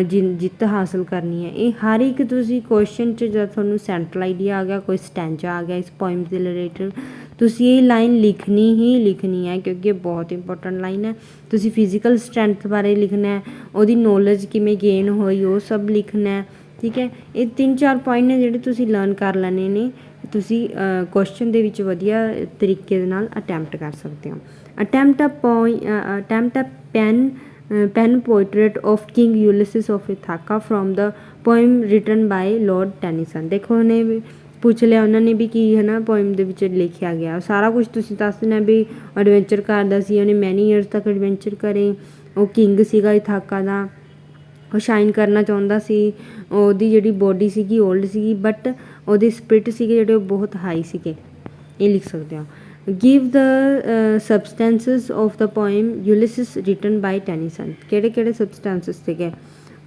Speaker 1: ਜਿੱਤ ਹਾਸਲ ਕਰਨੀ ਹੈ ਇਹ ਹਰ ਇੱਕ ਤੁਸੀਂ ਕੁਐਸਚਨ 'ਚ ਜਦ ਤੁਹਾਨੂੰ ਸੈਂਟਰਲ ਆਈਡੀਆ ਆ ਗਿਆ ਕੋਈ ਸਟੈਂਜਾ ਆ ਗਿਆ ਇਸ ਪੋਇਮਸ ਦੇ ਰਿਲੇਟਡ ਤੁਸੀਂ ਇਹ ਲਾਈਨ ਲਿਖਣੀ ਹੀ ਲਿਖਣੀ ਹੈ ਕਿਉਂਕਿ ਇਹ ਬਹੁਤ ਇੰਪੋਰਟੈਂਟ ਲਾਈਨ ਹੈ ਤੁਸੀਂ ਫਿਜ਼ੀਕਲ ਸਟਰੈਂਥ ਬਾਰੇ ਲਿਖਣਾ ਹੈ ਉਹਦੀ ਨੌਲੇਜ ਕਿਵੇਂ ਗੇਨ ਹੋਈ ਉਹ ਸਭ ਲਿਖਣਾ ਹੈ ਠੀਕ ਹੈ ਇਹ 3-4 ਪੁਆਇੰਟ ਨੇ ਜਿਹੜੇ ਤੁਸੀਂ ਲਰਨ ਕਰ ਲੈਣੇ ਨੇ ਤੁਸੀਂ ਕੁਐਸਚਨ ਦੇ ਵਿੱਚ ਵਧੀਆ ਤਰੀਕੇ ਦੇ ਨਾਲ ਅਟੈਂਪਟ ਕਰ ਸਕਦੇ ਹੋ attempt a pen pen portrait of King Ulysses of Ithaca from the poem written by Lord Tennyson। ਦੇਖੋ ਉਹਨੇ ਪੁੱਛ ਲਿਆ ਉਹਨਾਂ ਨੇ ਵੀ ਕੀ ਹੈ ਨਾ ਪੋਇਮ ਦੇ ਵਿੱਚ ਲਿਖਿਆ ਗਿਆ, ਸਾਰਾ ਕੁਝ ਤੁਸੀਂ ਦੱਸ ਦੇਣਾ ਵੀ ਐਡਵੈਂਚਰ ਕਰਦਾ ਸੀ, ਉਹਨੇ ਮੈਨੀ ਈਅਰਸ ਤੱਕ ਐਡਵੈਂਚਰ ਕਰੇ, ਉਹ ਕਿੰਗ ਸੀਗਾ ਇਥਾਕਾ ਦਾ, ਉਹ ਸ਼ਾਈਨ ਕਰਨਾ ਚਾਹੁੰਦਾ ਸੀ, ਉਹਦੀ ਜਿਹੜੀ ਬੋਡੀ ਸੀਗੀ ਓਲਡ ਸੀਗੀ ਬਟ ਉਹਦੇ ਸਪਿਰਿਟ ਸੀਗੇ ਜਿਹੜੇ ਉਹ ਬਹੁਤ ਹਾਈ ਸੀਗੇ, ਇਹ ਲਿਖ ਸਕਦੇ ਹੋ। Give the substances of the poem Ulysses written by Tennyson. ਕਿਹੜੇ ਕਿਹੜੇ ਸਬਸਟੈਂਸਸ ਸੀਗੇ?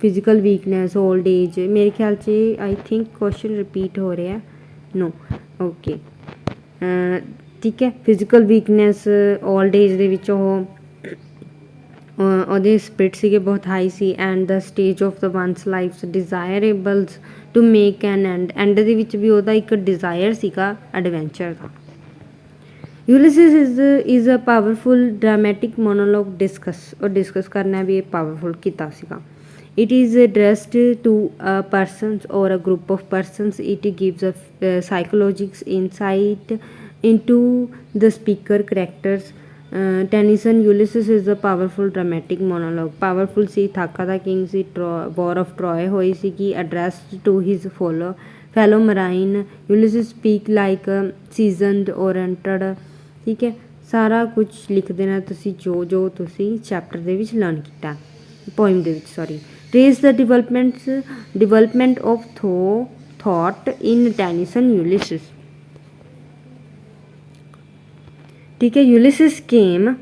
Speaker 1: ਫਿਜ਼ੀਕਲ ਵੀਕਨੈਸ, ਓਲਡ ਏਜ, ਮੇਰੇ ਖਿਆਲ 'ਚ ਆਈ ਥਿੰਕ ਕੁਐਸਚਨ ਰਿਪੀਟ ਹੋ ਰਿਹਾ, ਨੋ ਓਕੇ ਠੀਕ ਹੈ। ਫਿਜ਼ੀਕਲ ਵੀਕਨੈਸ, ਓਲਡ ਏਜ ਦੇ ਵਿੱਚ ਉਹ ਉਹਦੇ ਸਪਿਰਿਟ ਸੀਗੇ ਬਹੁਤ ਹਾਈ ਸੀ, and the stage of the one's life desirables to make an end ਦੇ ਵਿੱਚ ਵੀ ਉਹਦਾ ਇੱਕ ਡਿਜ਼ਾਇਰ ਸੀਗਾ ਐਡਵੈਂਚਰ ਦਾ। Ulysses is a powerful dramatic monologue discuss करना भी powerful ਕੀਤਾ ਸੀਗਾ। It is addressed to a persons or a group of persons. It gives a psychological insight into the speaker characters. Tennyson Ulysses is a powerful dramatic monologue। Powerful C, ਥਾਕਾ the king C, war of Troy ਹੋਈ ਸੀਗੀ, addressed to his fellow marine। Ulysses speak like a seasoned oriented, ਠੀਕ ਹੈ। ਸਾਰਾ ਕੁਝ ਲਿਖ ਦੇਣਾ ਤੁਸੀਂ ਜੋ ਜੋ ਤੁਸੀਂ ਚੈਪਟਰ ਦੇ ਵਿੱਚ ਲਰਨ ਕੀਤਾ, ਪੋਇਮ ਦੇ ਵਿੱਚ sorry. Trace the development of thought in Tennyson Ulysses, ਠੀਕ ਹੈ। Ulysses came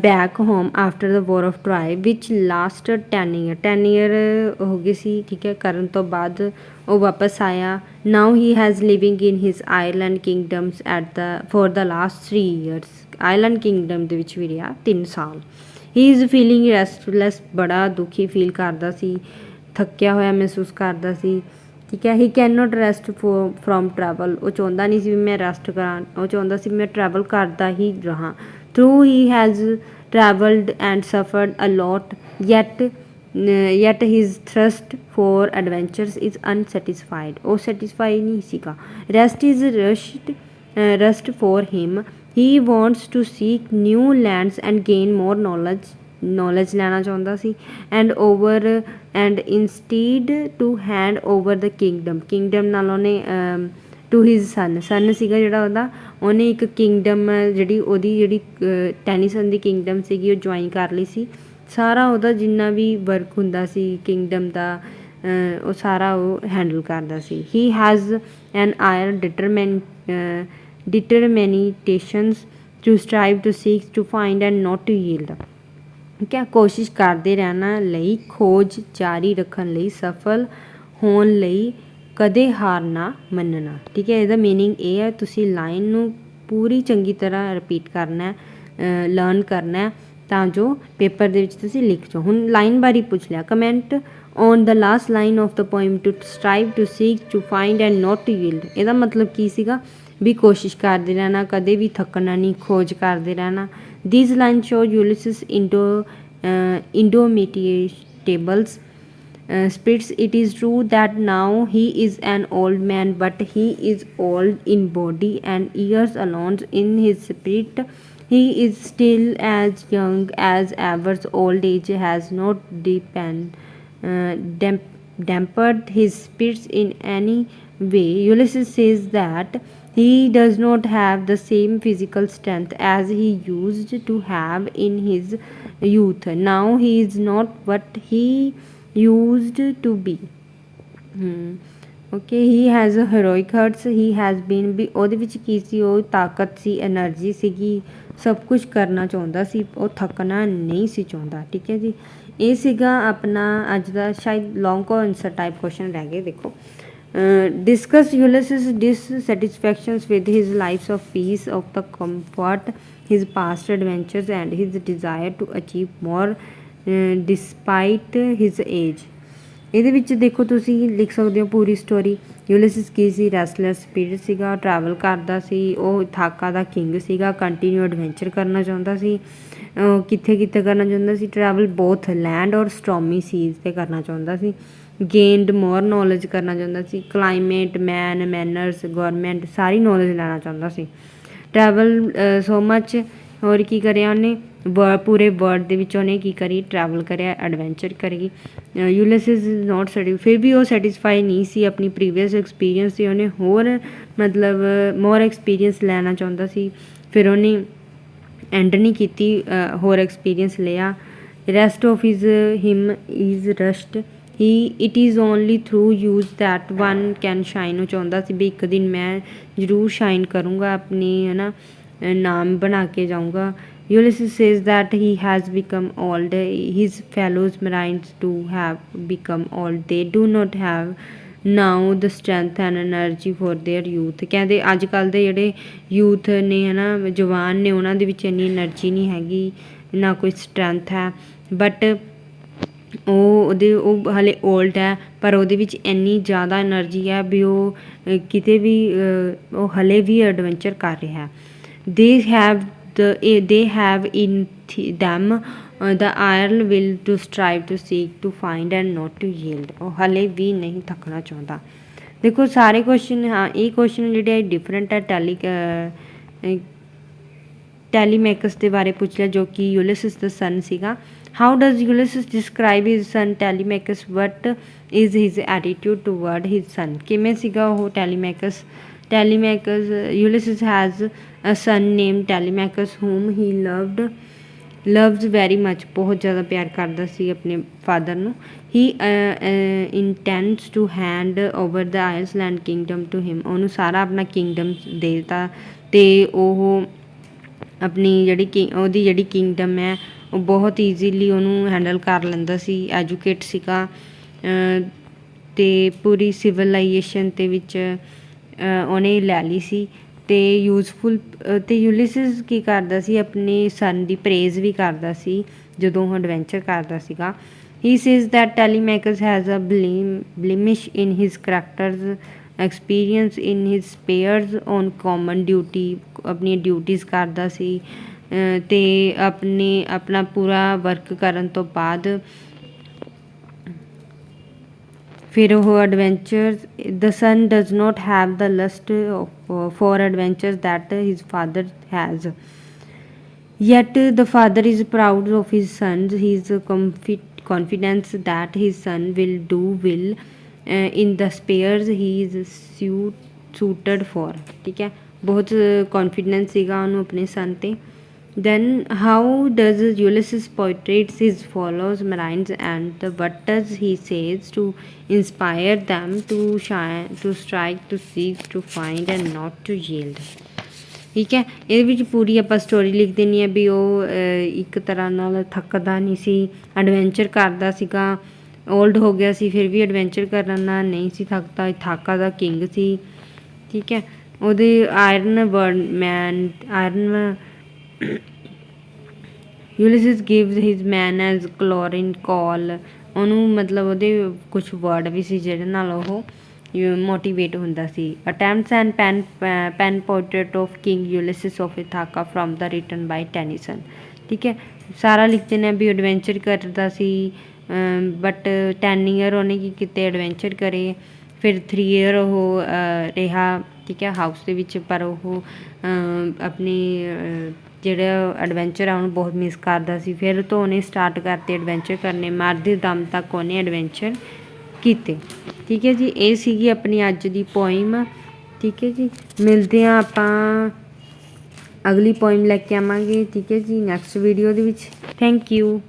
Speaker 1: back home after the war of Troy which lasted 10 year ਹੋ ਗਏ ਸੀ, ਠੀਕ ਹੈ, ਕਰਨ ਤੋਂ ਬਾਅਦ ਉਹ ਵਾਪਸ ਆਇਆ। Now he has living in his Ireland kingdoms for the last 3 years. Ireland kingdom ਦੇ ਵਿੱਚ ਵੀ ਰਿਹਾ 3 ਸਾਲ। ਹੀ ਇਜ਼ ਫੀਲਿੰਗ ਰੈਸਟਲੈਸ, ਬੜਾ ਦੁਖੀ ਫੀਲ ਕਰਦਾ ਸੀ, ਥੱਕਿਆ ਹੋਇਆ ਮਹਿਸੂਸ ਕਰਦਾ ਸੀ, ਠੀਕ ਹੈ। ਹੀ can not rest from travel, ਉਹ ਚਾਹੁੰਦਾ ਨਹੀਂ ਸੀ ਵੀ ਮੈਂ ਰੈਸਟ ਕਰਾਂ, ਉਹ ਚਾਹੁੰਦਾ ਸੀ ਮੈਂ ਟਰੈਵਲ ਕਰਦਾ ਹੀ ਰਹਾਂ। Through he has travelled and suffered a lot yet his thirst for adventures is unsatisfied, ਉਹ ਸੈਟਿਸਫਾਈ ਨਹੀਂ ਸੀਗਾ। rest for him, he wants to seek new lands and gain more knowledge ਲੈਣਾ ਚਾਹੁੰਦਾ ਸੀ, and instead to hand over the kingdom ਨਾਲ ਉਹਨੇ to his son ਸੀਗਾ ਜਿਹੜਾ ਉਹਦਾ, ਉਹਨੇ ਇੱਕ ਕਿੰਗਡਮ ਜਿਹੜੀ ਟੈਨੀਸਨ ਦੀ ਕਿੰਗਡਮ ਸੀਗੀ ਉਹ ਜੁਆਇਨ ਕਰ ਲਈ ਸੀ। ਸਾਰਾ ਉਹਦਾ ਜਿੰਨਾ ਵੀ ਵਰਕ ਹੁੰਦਾ ਸੀ ਕਿੰਗਡਮ ਦਾ ਉਹ ਸਾਰਾ ਉਹ ਹੈਂਡਲ ਕਰਦਾ ਸੀ। He has an iron determinations to strive to seek to find and not to yield, ਠੀਕ ਹੈ। ਕੋਸ਼ਿਸ਼ ਕਰਦੇ ਰਹਿਣਾ ਲਈ, ਖੋਜ ਜਾਰੀ ਰੱਖਣ ਲਈ, ਸਫਲ ਹੋਣ ਲਈ, ਕਦੇ ਹਾਰ ਨਾ ਮੰਨਣਾ, ਠੀਕ ਹੈ। ਇਹਦਾ ਮੀਨਿੰਗ ਇਹ ਹੈ ਤੁਸੀਂ ਲਾਈਨ ਨੂੰ ਪੂਰੀ ਚੰਗੀ ਤਰ੍ਹਾਂ ਰਿਪੀਟ ਕਰਨਾ, ਲਰਨ ਕਰਨਾ ਤਾਂ ਜੋ ਪੇਪਰ ਦੇ ਵਿੱਚ ਤੁਸੀਂ ਲਿਖ ਜਾਓ। ਹੁਣ ਲਾਈਨ ਬਾਰੇ ਪੁੱਛ ਲਿਆ, comment on the last line of the poem to strive to seek to find and not to yield. ਇਹਦਾ ਮਤਲਬ ਕੀ ਸੀਗਾ ਵੀ ਕੋਸ਼ਿਸ਼ ਕਰਦੇ ਰਹਿਣਾ, ਕਦੇ ਵੀ ਥੱਕਣਾ ਨਹੀਂ, ਖੋਜ ਕਰਦੇ ਰਹਿਣਾ। These line show Ulysses indomitable spirits. It is true that now he is an old man, but he is old in body and years alone in his spirit. He is still as young as ever. Old age has not dampened his spirits in any way. Ulysses says that he does not have the same physical strength as he used to have in his youth. Now he is not what he used to be. Okay. He has a heroic hearts, he has been ਵੀ ਉਹਦੇ ਵਿੱਚ ਕੀ ਸੀ, ਉਹ ਤਾਕਤ ਸੀ, energy ਸੀਗੀ, ਸਭ ਕੁਝ ਕਰਨਾ ਚਾਹੁੰਦਾ ਸੀ, ਉਹ ਥੱਕਣਾ ਨਹੀਂ ਸੀ ਚਾਹੁੰਦਾ, ਠੀਕ ਹੈ ਜੀ। ਇਹ ਸੀਗਾ ਆਪਣਾ ਅੱਜ ਦਾ ਸ਼ਾਇਦ ਲੌਂਗ ਕੋ ਆਨਸਰ ਟਾਈਪ ਕੁਐਸਚਨ ਰਹਿ ਗਏ। ਦੇਖੋ, discuss ਯੂਲਿਸਿਸ dissatisfactions with his lives of peace, of the comfort, his past adventures and his desire to achieve more despite his age। ਇਹਦੇ ਵਿੱਚ ਦੇਖੋ ਤੁਸੀਂ ਲਿਖ ਸਕਦੇ ਹੋ ਪੂਰੀ ਸਟੋਰੀ। ਯੂਲਿਸਿਸ ਕੀ ਸੀ, ਰੈਸਲਰ ਸਪਿਰਿਟ ਸੀਗਾ, ਟਰੈਵਲ ਕਰਦਾ ਸੀ, ਉਹ ਥਾਕਾ ਦਾ ਕਿੰਗ ਸੀਗਾ, ਕੰਟੀਨਿਊ ਐਡਵੈਂਚਰ ਕਰਨਾ ਚਾਹੁੰਦਾ ਸੀ। ਕਿੱਥੇ ਕਿੱਥੇ ਕਰਨਾ ਚਾਹੁੰਦਾ ਸੀ ਟਰੈਵਲ, ਬੋਥ ਲੈਂਡ ਔਰ ਸਟੋਮੀ ਸੀਜ਼ 'ਤੇ ਕਰਨਾ ਚਾਹੁੰਦਾ ਸੀ। ਗੇਨਡ ਮੋਰ ਨੌਲੇਜ ਕਰਨਾ ਚਾਹੁੰਦਾ ਸੀ, ਕਲਾਈਮੇਟ, ਮੈਨਰਸ, ਗੌਰਮੈਂਟ, ਸਾਰੀ ਨੌਲੇਜ ਲੈਣਾ ਚਾਹੁੰਦਾ ਸੀ। ਟਰੈਵਲ ਸੋ ਮੱਚ, ਹੋਰ ਕੀ ਕਰਿਆ ਉਹਨੇ, पूरे वर्ल्ड ਦੇ ਵਿੱਚ ਉਹਨੇ ਕੀ ਕਰੀ ਟਰੈਵਲ ਕਰਿਆ ਐਡਵੈਂਚਰ ਕਰੀ। ਯੂਲਿਸਿਸ ਇਜ਼ ਨੋਟ ਸੈਟਿਸ ਫਿਰ ਵੀ ਉਹ ਸੈਟਿਸਫਾਈ ਨਹੀਂ ਸੀ ਆਪਣੀ ਪ੍ਰੀਵੀਅਸ ਐਕਸਪੀਰੀਅੰਸ ਸੀ, ਉਹਨੇ ਹੋਰ ਮਤਲਬ ਮੋਰ ਐਕਸਪੀਰੀਅੰਸ ਲੈਣਾ ਚਾਹੁੰਦਾ ਸੀ। ਫਿਰ ਉਹਨੇ ਐਂਡ ਨਹੀਂ ਕੀਤੀ, ਹੋਰ ਐਕਸਪੀਰੀਅੰਸ ਲਿਆ। Rest of him is rust he it is only through use that one can shine. ਉਹ ਚਾਹੁੰਦਾ ਸੀ ਵੀ ਇੱਕ ਦਿਨ ਮੈਂ ਜ਼ਰੂਰ ਸ਼ਾਈਨ ਕਰੂੰਗਾ, ਆਪਣੀ ਹੈ ਨਾ ਨਾਮ ਬਣਾ ਕੇ ਜਾਊਂਗਾ। Ulysses says that he has become old. His fellow marines too have become old. They do not have now the strength and energy for their youth. ਕਹਿੰਦੇ ਅੱਜ ਕੱਲ੍ਹ ਦੇ ਜਿਹੜੇ ਯੂਥ ਨੇ ਹੈ ਨਾ ਜਵਾਨ ਨੇ ਉਹਨਾਂ ਦੇ ਵਿੱਚ ਇੰਨੀ ਐਨਰਜੀ ਨਹੀਂ ਹੈਗੀ, ਨਾ ਕੋਈ ਸਟਰੈਂਥ ਹੈ। ਬਟ ਉਹ ਹਾਲੇ ਓਲਡ ਹੈ, ਪਰ ਉਹਦੇ ਵਿੱਚ ਇੰਨੀ ਜ਼ਿਆਦਾ ਐਨਰਜੀ ਹੈ ਵੀ ਉਹ ਕਿਤੇ ਵੀ ਉਹ ਹਲੇ ਵੀ ਐਡਵੈਂਚਰ ਕਰ ਰਿਹਾ। They have in them the iron will to strive to seek to find and not to yield। ਉਹ ਹਲੇ ਵੀ ਨਹੀਂ ਥੱਕਣਾ ਚਾਹੁੰਦਾ। ਦੇਖੋ ਸਾਰੇ ਕੁਐਸਚਨ, ਹਾਂ ਇਹ ਕੁਐਸਚਨ ਜਿਹੜੇ ਡਿਫਰੈਂਟ ਹੈ। ਟੈਲੀਮੈਕਸ ਦੇ ਬਾਰੇ ਪੁੱਛ ਲਿਆ ਜੋ ਕਿ ਯੂਲਿਸਿਸ ਦਾ ਸਨ ਸੀਗਾ। How does Ulysses describe his son Telemachus, what is his attitude toward his son. ਕਿਵੇਂ ਸੀਗਾ ਉਹ ਟੈਲੀਮੈਕਸ? Ulysses has a son named Telemachus whom he loves very much। ਬਹੁਤ ਜ਼ਿਆਦਾ ਪਿਆਰ ਕਰਦਾ ਸੀ ਆਪਣੇ ਫਾਦਰ ਨੂੰ। He intends to hand over the Iceland kingdom to him। ਉਹਨੂੰ ਸਾਰਾ ਆਪਣਾ ਕਿੰਗਡਮ ਦੇ ਦਿੱਤਾ ਅਤੇ ਉਹ ਆਪਣੀ ਉਹਦੀ ਜਿਹੜੀ ਕਿੰਗਡਮ ਹੈ ਉਹ ਬਹੁਤ ਈਜ਼ੀਲੀ ਉਹਨੂੰ ਹੈਂਡਲ ਕਰ ਲੈਂਦਾ ਸੀ। ਐਜੂਕੇਟ ਸੀਗਾ ਅਤੇ ਪੂਰੀ ਸਿਵਲਾਈਜੇਸ਼ਨ ਦੇ ਵਿੱਚ ਉਹਨੇ ਲੈ ਲਈ ਸੀ ਅਤੇ ਯੂਜ਼ਫੁਲ। ਅਤੇ ਯੂਲਿਸਿਸ ਕੀ ਕਰਦਾ ਸੀ ਆਪਣੇ ਸਨ ਦੀ ਪ੍ਰੇਜ਼ ਵੀ ਕਰਦਾ ਸੀ ਜਦੋਂ ਉਹ ਐਡਵੈਂਚਰ ਕਰਦਾ ਸੀਗਾ। He says that Telemachus has a blemish in his characters experience in his spheres on common duty. ਆਪਣੀਆਂ ਡਿਊਟੀਜ਼ ਕਰਦਾ ਸੀ ਅਤੇ ਆਪਣਾ ਪੂਰਾ ਵਰਕ ਕਰਨ ਤੋਂ ਬਾਅਦ ਫਿਰ ਉਹ adventure. The son does not have the lust for adventure that his father has, yet the father is proud of his sons. He is confidence that his son will do well in the spheres he is suited for। ਠੀਕ ਹੈ, ਬਹੁਤ confidence ਸੀਗਾ ਉਹਨੂੰ ਆਪਣੇ ਸਨ 'ਤੇ। Then how does Ulysses portrays his fellow marines and what does he says to inspire them to shine, to strike, to seek, to find and not to yield। ਠੀਕ ਹੈ, ਇਹਦੇ ਵਿੱਚ ਪੂਰੀ ਆਪਾਂ ਸਟੋਰੀ ਲਿਖ ਦੇਣੀ ਹੈ ਵੀ ਉਹ ਇੱਕ ਤਰ੍ਹਾਂ ਨਾਲ ਥੱਕਦਾ ਨਹੀਂ ਸੀ, ਐਡਵੈਂਚਰ ਕਰਦਾ ਸੀਗਾ। ਓਲਡ ਹੋ ਗਿਆ ਸੀ ਫਿਰ ਵੀ ਐਡਵੈਂਚਰ ਕਰਨ ਨਾਲ ਨਹੀਂ ਸੀ ਥੱਕਦਾ, ਇਥਾਕਾ ਦਾ ਕਿੰਗ ਸੀ। ਠੀਕ ਹੈ, ਉਹਦੇ Ulysses gives his man as chlorine call। ਉਹਨੂੰ ਮਤਲਬ ਉਹਦੇ ਕੁਛ ਵਰਡ ਵੀ ਸੀ ਜਿਹਦੇ ਨਾਲ ਉਹ ਮੋਟੀਵੇਟ ਹੁੰਦਾ ਸੀ। Attempts and pen portrait of king Ulysses of Ithaca from the written by Tennyson. ਠੀਕ ਹੈ, ਸਾਰਾ ਲਿਖਦੇ ਨੇ ਵੀ ਐਡਵੈਂਚਰ ਕਰਦਾ ਸੀ ਬਟ 10 ਈਅਰ ਉਹਨੇ ਕੀ ਕੀਤੇ ਐਡਵੈਂਚਰ ਕਰੇ। ਫਿਰ 3 ਈਅਰ ਉਹ ਰਿਹਾ ਠੀਕ ਹੈ ਹਾਊਸ ਦੇ ਵਿੱਚ, ਪਰ ਉਹ ਆਪਣੀ ਜਿਹੜਾ ਐਡਵੈਂਚਰ ਆ ਉਹਨੂੰ ਬਹੁਤ ਮਿਸ ਕਰਦਾ ਸੀ। ਫਿਰ ਤੋਂ ਉਹਨੇ ਸਟਾਰਟ ਕਰਤੇ ਐਡਵੈਂਚਰ ਕਰਨੇ, ਮਰਦੇ ਦਮ ਤੱਕ ਉਹਨੇ ਐਡਵੈਂਚਰ ਕੀਤੇ। ਠੀਕ ਹੈ ਜੀ, ਇਹ ਸੀਗੀ ਆਪਣੀ ਅੱਜ ਦੀ ਪੋਇਮ। ਠੀਕ ਹੈ ਜੀ, ਮਿਲਦੇ ਹਾਂ ਆਪਾਂ ਅਗਲੀ ਪੋਇਮ ਲੈ ਕੇ ਆਵਾਂਗੇ। ਠੀਕ ਹੈ ਜੀ, ਨੈਕਸਟ ਵੀਡੀਓ ਦੇ ਵਿੱਚ। Thank you.